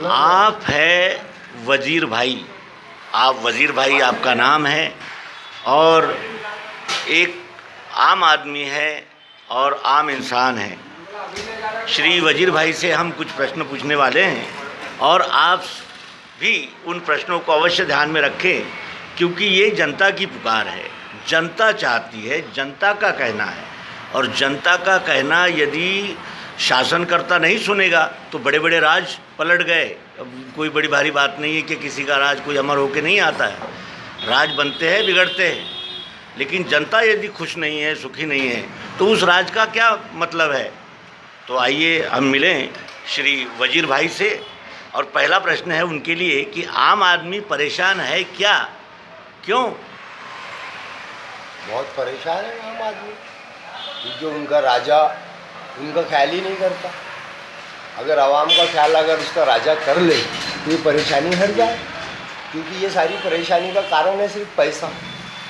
आप है वजीर भाई, आप वजीर भाई आपका नाम है और एक आम आदमी है और आम इंसान है। श्री वजीर भाई से हम कुछ प्रश्न पूछने वाले हैं और आप भी उन प्रश्नों को अवश्य ध्यान में रखें, क्योंकि ये जनता की पुकार है, जनता चाहती है, जनता का कहना है। और जनता का कहना यदि शासनकर्ता नहीं सुनेगा तो बड़े बड़े राज पलट गए। अब कोई बड़ी भारी बात नहीं है कि किसी का राज कोई अमर होके नहीं आता है, राज बनते हैं, बिगड़ते हैं। लेकिन जनता यदि खुश नहीं है, सुखी नहीं है, तो उस राज का क्या मतलब है। तो आइए हम मिलें श्री वजीर भाई से और पहला प्रश्न है उनके लिए कि आम आदमी परेशान है क्या, क्यों? बहुत परेशान है आम आदमी, जो उनका राजा उनका ख्याल ही नहीं करता। अगर आवाम का ख्याल अगर उसका राजा कर ले तो ये परेशानी हट जाए, क्योंकि ये सारी परेशानी का कारण है सिर्फ पैसा।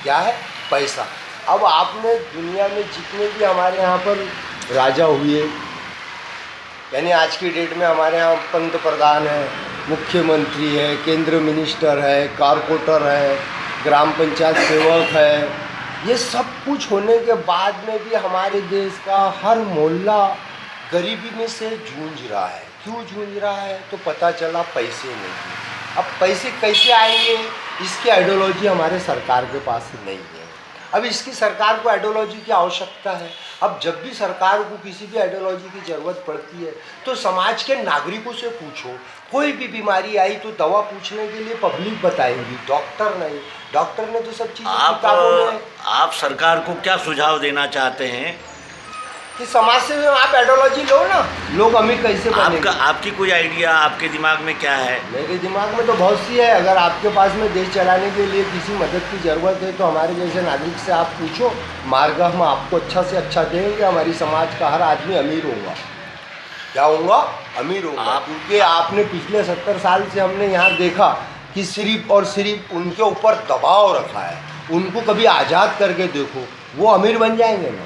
क्या है? पैसा। अब आपने दुनिया में जितने भी हमारे यहाँ पर राजा हुए, यानी आज की डेट में हमारे यहाँ पंत प्रधान है, मुख्यमंत्री है, केंद्र मिनिस्टर है, कारपोरेटर है, ग्राम पंचायत सेवक है, ये सब कुछ होने के बाद में भी हमारे देश का हर मोहल्ला गरीबी में से जूझ रहा है। क्यों जूझ रहा है? तो पता चला पैसे नहीं। अब पैसे कैसे आएंगे, इसकी आइडियोलॉजी हमारे सरकार के पास नहीं है। अब इसकी सरकार को आइडियोलॉजी की आवश्यकता है। अब जब भी सरकार को किसी भी आइडियोलॉजी की ज़रूरत पड़ती है तो समाज के नागरिकों से पूछो। कोई भी बीमारी आई तो दवा पूछने के लिए पब्लिक बताएंगी, डॉक्टर नहीं। डॉक्टर ने तो सब चीज़ें किताबों में। आप सरकार को क्या सुझाव देना चाहते हैं कि समाज से आप आइडियोलॉजी लो ना, लोग अमीर कैसे बनेंगे? आपकी कोई आइडिया आपके दिमाग में क्या है? मेरे दिमाग में तो बहुत सी है। अगर आपके पास में देश चलाने के लिए किसी मदद की ज़रूरत है तो हमारे जैसे नागरिक से आप पूछो, मार्ग हम आपको अच्छा से अच्छा देंगे। हमारी समाज का हर आदमी अमीर होगा। क्या होगा? अमीर होगा। क्योंकि आपने पिछले 70 साल से हमने यहाँ देखा कि सिर्फ और सिर्फ उनके ऊपर दबाव रखा है। उनको कभी आज़ाद करके देखो, वो अमीर बन जाएंगे ना,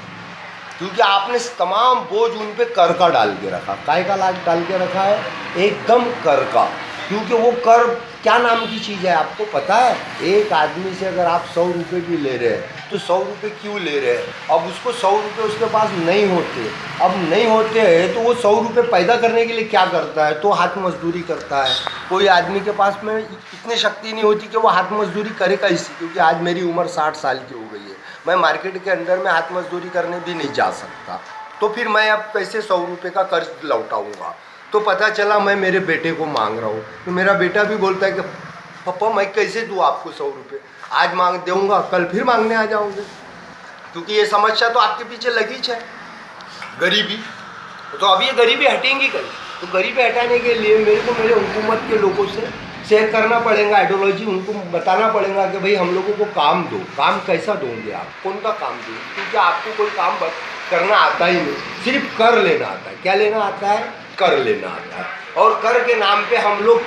क्योंकि आपने तमाम बोझ उन पे कर का डाल के रखा। काय का डाल के रखा है? एकदम कर का। क्योंकि वो कर क्या नाम की चीज़ है आपको पता है? एक आदमी से अगर आप 100 रुपये भी ले रहे हैं तो 100 रुपये क्यों ले रहे हैं? अब उसको 100 रुपये उसके पास नहीं होते। अब नहीं होते हैं तो वो 100 रुपये पैदा करने के लिए क्या करता है? तो हाथ मजदूरी करता है। कोई आदमी के पास में इतनी शक्ति नहीं होती कि वो हाथ मजदूरी करे कैसी, क्योंकि आज मेरी उम्र 60 साल की हो गई है। मैं मार्केट के अंदर में हाथ मजदूरी करने भी नहीं जा सकता। तो फिर मैं अब कैसे 100 रुपये का कर्ज लौटाऊंगा? तो पता चला मैं मेरे बेटे को मांग रहा हूँ, तो मेरा बेटा भी बोलता है कि पापा मैं कैसे दूँ आपको 100 रुपये? आज मांग दूँगा, कल फिर मांगने आ जाओगे। क्योंकि ये समस्या तो आपके पीछे लगी है, गरीबी। तो अब ये गरीबी हटेंगी कल। तो गरीबी हटाने के लिए मेरे को मेरे हुकूमत के लोगों से शेयर करना पड़ेगा आइडियोलॉजी। उनको बताना पड़ेगा कि भाई हम लोगों को काम दो। काम कैसा दोगे आप? कौन सा काम दोगे? क्योंकि आपको कोई काम करना आता ही नहीं, सिर्फ कर लेना आता है। क्या लेना आता है? कर लेना आता है। और कर के नाम पे हम लोग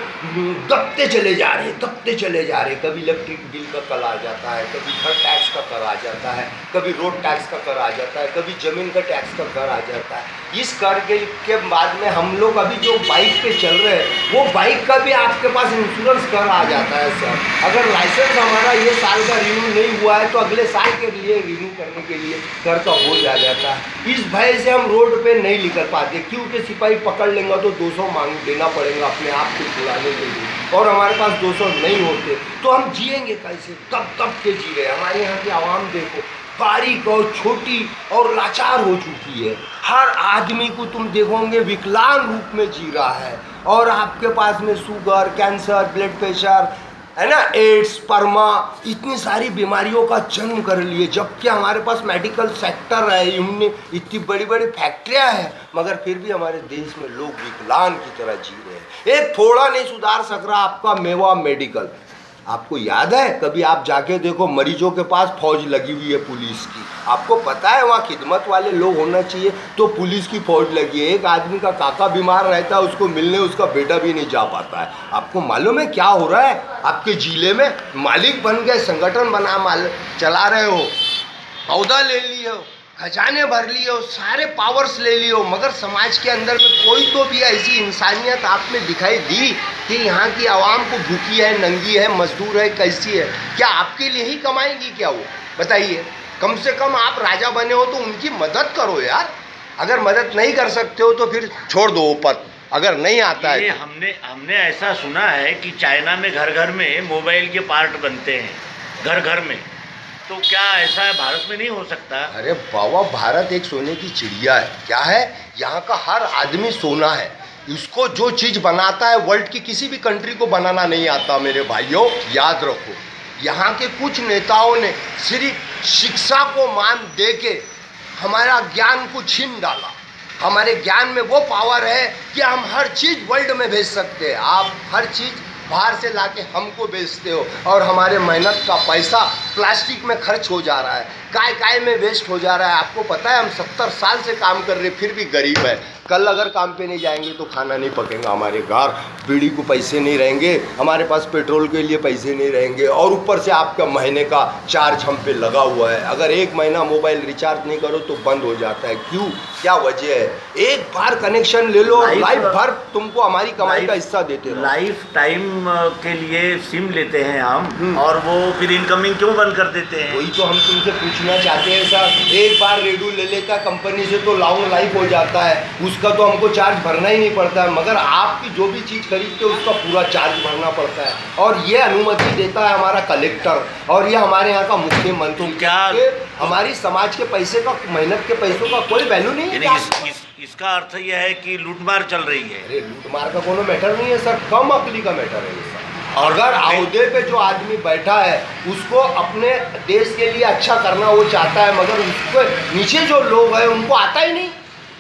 दबते चले जा रहे हैं, दबते चले जा रहे हैं। कभी इलेक्ट्रिक बिल का कर आ जाता है, कभी घर टैक्स का कर आ जाता है, कभी रोड टैक्स का कर आ जाता है, कभी ज़मीन का टैक्स का कर आ जाता है। इस कर के बाद में हम लोग अभी जो बाइक पे चल रहे हैं वो बाइक का भी आपके पास इंश्योरेंस कर आ जाता है सर। अगर लाइसेंस हमारा ये साल का रिन्यू नहीं हुआ है तो अगले साल के लिए रिन्यू करने के लिए कर का बोझ आ जाता है। इस भय से हम रोड पे नहीं निकल पाते, क्योंकि सिपाही पकड़ लेंगे तो 200 मांग देना पड़ेगा अपने आप को छुड़ाने के लिए, और हमारे पास 200 नहीं होते तो हम जिएंगे कैसे? तब के जी रहे। हमारे यहाँ की आवाम देखो, बारीक और छोटी और लाचार हो चुकी है। हर आदमी को तुम देखोगे विकलांग रूप में जी रहा है। और आपके पास में शुगर, कैंसर, ब्लड प्रेशर है ना, एड्स, परमा, इतनी सारी बीमारियों का जन्म कर लिए। जबकि हमारे पास मेडिकल सेक्टर है, इनने इतनी बड़ी बड़ी फैक्ट्रियां हैं, मगर फिर भी हमारे देश में लोग विकलांग की तरह जी रहे हैं। एक थोड़ा नहीं सुधार सक रहा आपका मेवा मेडिकल। आपको याद है? कभी आप जाके देखो, मरीजों के पास फौज लगी हुई है पुलिस की। आपको पता है वहाँ खिदमत वाले लोग होना चाहिए, तो पुलिस की फौज लगी है। एक आदमी का काका बीमार रहता है, उसको मिलने उसका बेटा भी नहीं जा पाता है। आपको मालूम है क्या हो रहा है आपके जिले में? मालिक बन गए, संगठन बना चला रहे हो, पौधा ले लिए हो, खजाने भर लियो, सारे पावर्स ले लियो, मगर समाज के अंदर में कोई तो भी ऐसी इंसानियत आप में दिखाई दी कि यहाँ की आवाम को भूखी है, नंगी है, मजदूर है, कैसी है? क्या आपके लिए ही कमाएंगी क्या वो? बताइए। कम से कम आप राजा बने हो तो उनकी मदद करो यार। अगर मदद नहीं कर सकते हो तो फिर छोड़ दो वो पद, अगर नहीं आता है। हमने ऐसा सुना है कि चाइना में घर घर में मोबाइल के पार्ट बनते हैं, घर घर में। तो क्या ऐसा है भारत में नहीं हो सकता? अरे बाबा, भारत एक सोने की चिड़िया है। क्या है? यहाँ का हर आदमी सोना है। इसको जो चीज़ बनाता है वर्ल्ड की किसी भी कंट्री को बनाना नहीं आता मेरे भाइयों, याद रखो। यहाँ के कुछ नेताओं ने सिर्फ शिक्षा को मान दे के हमारा ज्ञान को छीन डाला। हमारे ज्ञान में वो पावर है कि हम हर चीज़ वर्ल्ड में भेज सकते हैं। आप हर चीज़ बाहर से लाके हमको बेचते हो और हमारे मेहनत का पैसा प्लास्टिक में खर्च हो जा रहा है, काय में वेस्ट हो जा रहा है। आपको पता है हम 70 साल से काम कर रहे फिर भी गरीब है। कल अगर काम पे नहीं जाएंगे तो खाना नहीं पकेगा हमारे घर, बीड़ी को पैसे नहीं रहेंगे, हमारे पास पेट्रोल के लिए पैसे नहीं रहेंगे, और ऊपर से आपका महीने का चार्ज हम पे लगा हुआ है। अगर एक महीना मोबाइल रिचार्ज नहीं करो तो बंद हो जाता है। क्यों? क्या वजह है? एक बार कनेक्शन ले लो, लाइफ भर तुमको हमारी कमाई का हिस्सा देते रहो। लाइफ टाइम के लिए सिम लेते हैं हम, और वो फिर इनकमिंग क्यों बंद कर देते हैं? वही तो हम तुमसे पूछना चाहते हैं सर। एक बार रेडियो ले लेता कंपनी से तो लॉन्ग लाइफ हो जाता है, उसका तो हमको चार्ज भरना ही नहीं पड़ता है, मगर आपकी जो भी चीज़ खरीदते हो उसका पूरा चार्ज भरना पड़ता है। और ये अनुमति देता है हमारा कलेक्टर, और ये हमारे यहाँ का मुख्यमंत्री। क्या हमारी समाज के पैसे का, मेहनत के पैसों का कोई वैल्यू नहीं है? इसका अर्थ यह है कि लूटमार चल रही है। अरे लूटमार का कोनो मैटर नहीं है सर, कम अकली का मैटर है सर। और अगर अहदे पे जो आदमी बैठा है उसको अपने देश के लिए अच्छा करना वो चाहता है, मगर उसके नीचे जो लोग हैं उनको आता ही नहीं।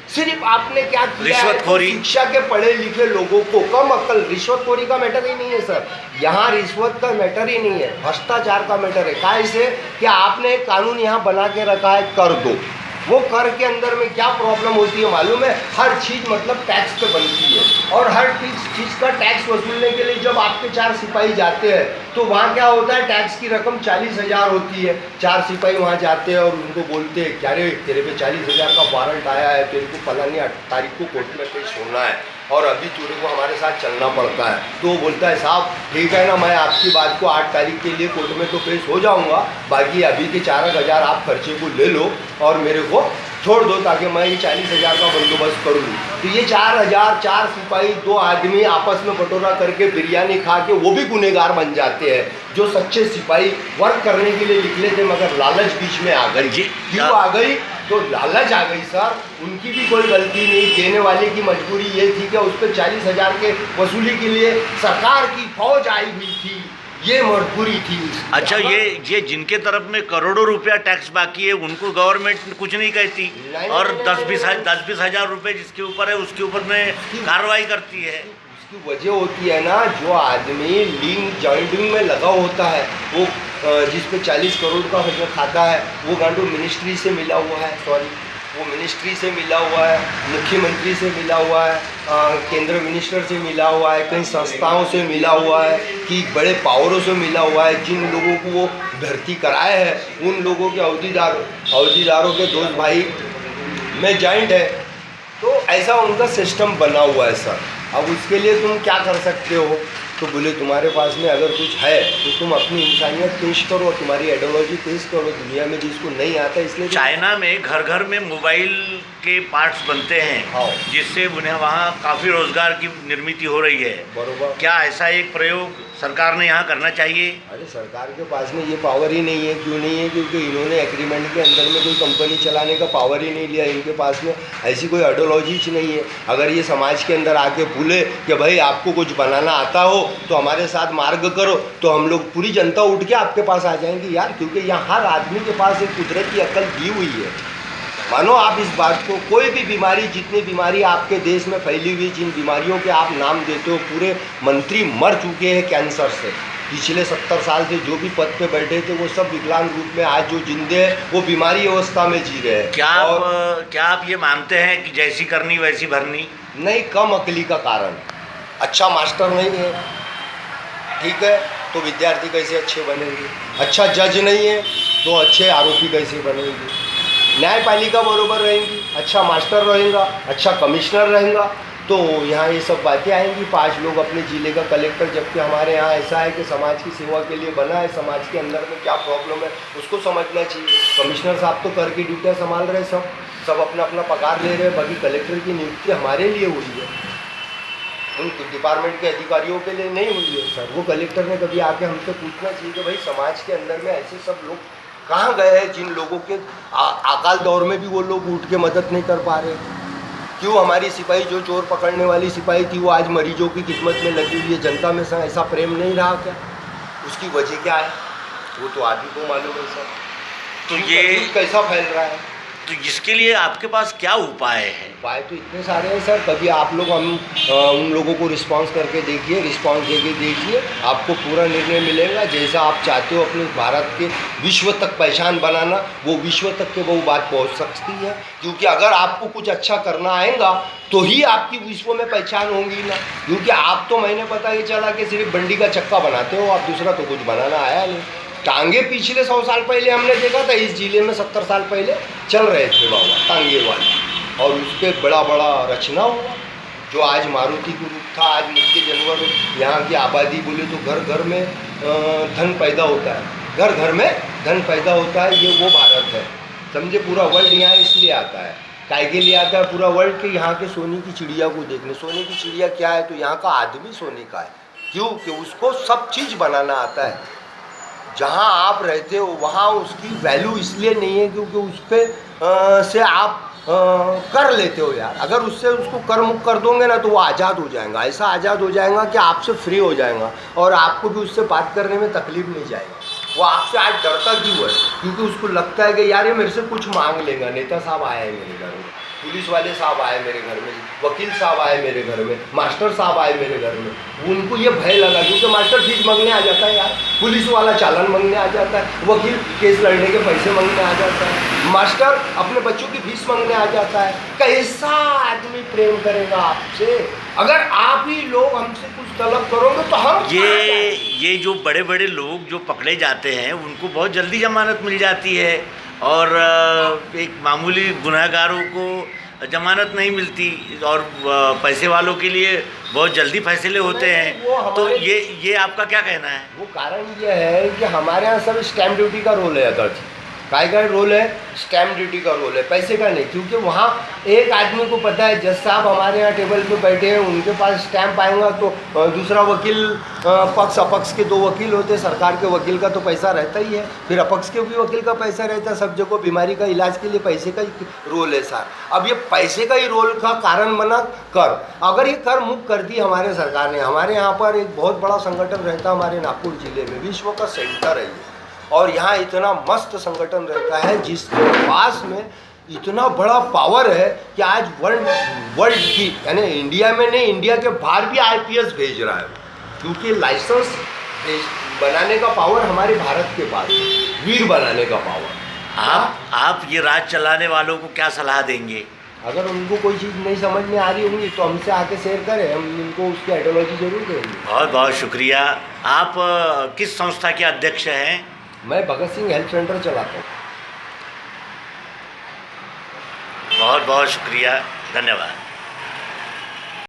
सिर्फ आपने क्या किया, रिश्वतखोरी। शिक्षा के पढ़े लिखे लोगों को कम अक्ल, रिश्वतखोरी का मैटर ही नहीं है सर। यहाँ रिश्वत का मैटर ही नहीं है, भ्रष्टाचार का मैटर है। कैसे कि आपने एक कानून यहाँ बना के रखा है, कर दो। वो कर के अंदर में क्या प्रॉब्लम होती है मालूम है? हर चीज़ मतलब टैक्स पे बनती है, और हर चीज़ का टैक्स वसूलने के लिए जब आपके 4 सिपाही जाते हैं तो वहाँ क्या होता है, टैक्स की रकम 40,000 होती है। 4 सिपाही वहाँ जाते हैं और उनको बोलते हैं क्या रे तेरे पे 40,000 का वारंट आया है, तेरे को फलानी तारीख को कोर्ट में पेश होना है और अभी तेरे को हमारे साथ चलना पड़ता है। तो वो बोलता है साहब ठीक है ना, मैं आपकी बात को 8 तारीख के लिए कोर्ट में तो पेश हो जाऊंगा, बाकी अभी के 4,000 आप खर्चे को ले लो और मेरे को छोड़ दो ताकि मैं ये 40,000 का बंदोबस्त कर लूँ। तो ये 4,000, 4 सिपाही, 2 आदमी आपस में बटोरा करके बिरयानी खा के वो भी गुनहगार बन जाते हैं। जो सच्चे सिपाही वर्क करने के लिए निकले थे मगर लालच बीच में आ गई। क्यों आ गई? तो लालच आ गई सर, उनकी भी कोई गलती नहीं। देने वाले की मजबूरी ये थी कि उस पर 40,000 के वसूली के लिए सरकार की फौज आई हुई थी, ये मजबूरी थी। अच्छा, ये जिनके तरफ में करोड़ों रुपया टैक्स बाकी है उनको गवर्नमेंट कुछ नहीं कहती, और 10-20 हजार रुपये जिसके ऊपर है उसके ऊपर में कार्रवाई करती है। उसकी वजह होती है ना, जो आदमी लिंक जॉइंटिंग में लगा होता है वो जिस पे 40 करोड़ का खाता है वो गांडू मिनिस्ट्री से मिला हुआ है, वो मिनिस्ट्री से मिला हुआ है, मुख्यमंत्री से मिला हुआ है, केंद्र मिनिस्टर से मिला हुआ है, कई संस्थाओं से मिला हुआ है, कि बड़े पावरों से मिला हुआ है। जिन लोगों को वो भर्ती कराए हैं उन लोगों के अवधिदारों के दोस्त भाई में जॉइंट है। तो ऐसा उनका सिस्टम बना हुआ है सर। अब उसके लिए तुम क्या कर सकते हो? तो बोले तुम्हारे पास में अगर कुछ है तो तुम अपनी इंसानियत पेश करो, तुम्हारी आइडियोलॉजी पेश करो दुनिया में जिसको नहीं आता। इसलिए चाइना में घर घर में मोबाइल के पार्ट्स बनते हैं, जिससे उन्हें वहाँ काफ़ी रोजगार की निर्मित हो रही है। बरोबर। क्या ऐसा एक प्रयोग सरकार ने यहाँ करना चाहिए? अरे सरकार के पास में ये पावर ही नहीं है। क्यों नहीं है? क्योंकि इन्होंने एग्रीमेंट के अंदर में कोई कंपनी चलाने का पावर ही नहीं लिया। इनके पास में ऐसी कोई आइडियोलॉजी नहीं है। अगर ये समाज के अंदर आके बोले कि भाई आपको कुछ बनाना आता हो तो हमारे साथ मार्ग करो, तो हम लोग पूरी जनता उठ के आपके पास आ जाएंगे यार। क्योंकि यहाँ हर आदमी के पास एक कुदरती अकल दी हुई है। मानो आप इस बात को, कोई भी बीमारी, जितनी बीमारी आपके देश में फैली हुई, जिन बीमारियों के आप नाम देते हो, पूरे मंत्री मर चुके हैं कैंसर से। पिछले 70 साल से जो भी पद पे बैठे थे वो सब विकलांग रूप में आज जो जिंदे हैं वो बीमारी अवस्था में जी रहे हैं। क्या आप ये मानते हैं कि जैसी करनी वैसी भरनी? नहीं, कम अकली का कारण। अच्छा मास्टर नहीं है, ठीक है, तो विद्यार्थी कैसे अच्छे बनेंगे? अच्छा जज नहीं है तो अच्छे आरोपी कैसे बनेंगे? न्यायपालिका बरोबर रहेंगी, अच्छा मास्टर रहेगा, अच्छा कमिश्नर रहेगा, तो यहाँ ये सब बातें आएंगी। 5 लोग अपने ज़िले का कलेक्टर, जबकि हमारे यहाँ ऐसा है कि समाज की सेवा के लिए बना है, समाज के अंदर में क्या प्रॉब्लम है उसको समझना चाहिए। कमिश्नर साहब तो कर की ड्यूटियाँ संभाल रहे, सब अपना अपना पगार ले रहे हैं, बाकी कलेक्टर की नियुक्ति हमारे लिए हुई है, उन डिपार्टमेंट के अधिकारियों के लिए नहीं हुई है सर। वो कलेक्टर ने कभी आके हमसे पूछना चाहिए कि भाई समाज के अंदर में ऐसे सब लोग कहाँ गए हैं जिन लोगों के अकाल दौर में भी वो लोग उठ के मदद नहीं कर पा रहे। क्यों हमारी सिपाही जो चोर पकड़ने वाली सिपाही थी वो आज मरीजों की खिदमत में लगी हुई है, जनता में ऐसा प्रेम नहीं रहा क्या? उसकी वजह क्या है वो तो आप ही को मालूम है सर। तो ये कैसा फैल रहा है, तो इसके लिए आपके पास क्या उपाय है? उपाय तो इतने सारे हैं सर। कभी आप लोग उन लोगों को रिस्पांस करके देखिए, रिस्पांस देके देखिए, आपको पूरा निर्णय मिलेगा। जैसा आप चाहते हो अपने भारत के विश्व तक पहचान बनाना, वो विश्व तक के वो बात पहुंच सकती है। क्योंकि अगर आपको कुछ अच्छा करना आएगा तो ही आपकी विश्व में पहचान होगी ना। क्योंकि आप तो मैंने पता ये चला कि सिर्फ बंडी का चक्का बनाते हो, आप दूसरा तो कुछ बनाना आया नहीं। टांगे पिछले 100 साल पहले हमने देखा था, इस जिले में 70 साल पहले चल रहे थे बाबा टांगे वाले, और उस पर बड़ा बड़ा रचना हुआ। जो आज मारुति का रूप था, आज मुख्य जानवर, यहाँ की आबादी बोले तो घर घर में धन पैदा होता है, घर घर में धन पैदा होता है। ये वो भारत है, समझे। पूरा वर्ल्ड यहाँ इसलिए आता है, काय के लिए आता है पूरा वर्ल्ड के यहाँ के सोने की चिड़िया को देखने। सोने की चिड़िया क्या है, तो यहाँ का आदमी सोने का है। क्यों कि उसको सब चीज़ बनाना आता है। जहाँ आप रहते हो वहाँ उसकी वैल्यू इसलिए नहीं है क्योंकि उस पर से आप कर लेते हो यार। अगर उससे उसको कर मुक्त कर दोगे ना तो वो आज़ाद हो जाएगा, ऐसा आज़ाद हो जाएगा कि आपसे फ्री हो जाएगा, और आपको भी उससे बात करने में तकलीफ नहीं जाएगी। वो आपसे आज डरता क्यों है? क्योंकि उसको लगता है कि यार ये मेरे से कुछ मांग लेगा। नेता साहब आए हैं मेरे घर में, पुलिस वाले साहब आए मेरे घर में, वकील साहब आए मेरे घर में, मास्टर साहब आए मेरे घर में। उनको ये भय लगा, क्योंकि मास्टर फीस मांगने आ जाता है यार, पुलिस वाला चालान मांगने आ जाता है, वकील केस लड़ने के पैसे मांगने आ जाता है, मास्टर अपने बच्चों की फीस मांगने आ जाता है। कैसा आदमी प्रेम करेगा आपसे? अगर आप ही लोग हमसे कुछ तलब करोगे तो हम ये जो बड़े बड़े लोग जो पकड़े जाते हैं उनको बहुत जल्दी जमानत मिल जाती है, और एक मामूली गुनहगारों को जमानत नहीं मिलती, और पैसे वालों के लिए बहुत जल्दी फैसले होते हैं। तो ये आपका क्या कहना है? वो कारण ये है कि हमारे यहाँ सब स्टैम्प ड्यूटी का रोल है। अगर काय का रोल है? स्टैम्प ड्यूटी का रोल है, पैसे का नहीं। क्योंकि वहाँ एक आदमी को पता है, जज साहब हमारे यहाँ टेबल पे बैठे हैं, उनके पास स्टैम्प आएगा तो दूसरा वकील, पक्ष अपक्ष के 2 वकील होते हैं। सरकार के वकील का तो पैसा रहता ही है, फिर अपक्ष के भी वकील का पैसा रहता है। सब जगह बीमारी का इलाज के लिए पैसे का ही रोल है सर। अब ये पैसे का ही रोल का कारण बना कर। अगर ये कर मुक्त कर दी हमारे सरकार ने, हमारे यहाँ पर एक बहुत बड़ा संगठन रहता है हमारे नागपुर जिले में, विश्व का सेंटर है ये, और यहाँ इतना मस्त संगठन रहता है जिसके पास में इतना बड़ा पावर है कि आज वर्ल्ड की, यानी इंडिया में नहीं, इंडिया के बाहर भी IPS भेज रहा है। क्योंकि लाइसेंस बनाने का पावर हमारे भारत के पास है, वीर बनाने का पावर। आप ये राज चलाने वालों को क्या सलाह देंगे? अगर उनको कोई चीज़ नहीं समझ में आ रही होगी तो हमसे आके शेयर करें, हम इनको उसकी आइडियोलॉजी जरूर देंगे। बहुत बहुत शुक्रिया। आप किस संस्था के अध्यक्ष हैं? मैं भगत सिंह हेल्थ सेंटर चलाता हूँ। बहुत बहुत शुक्रिया, धन्यवाद।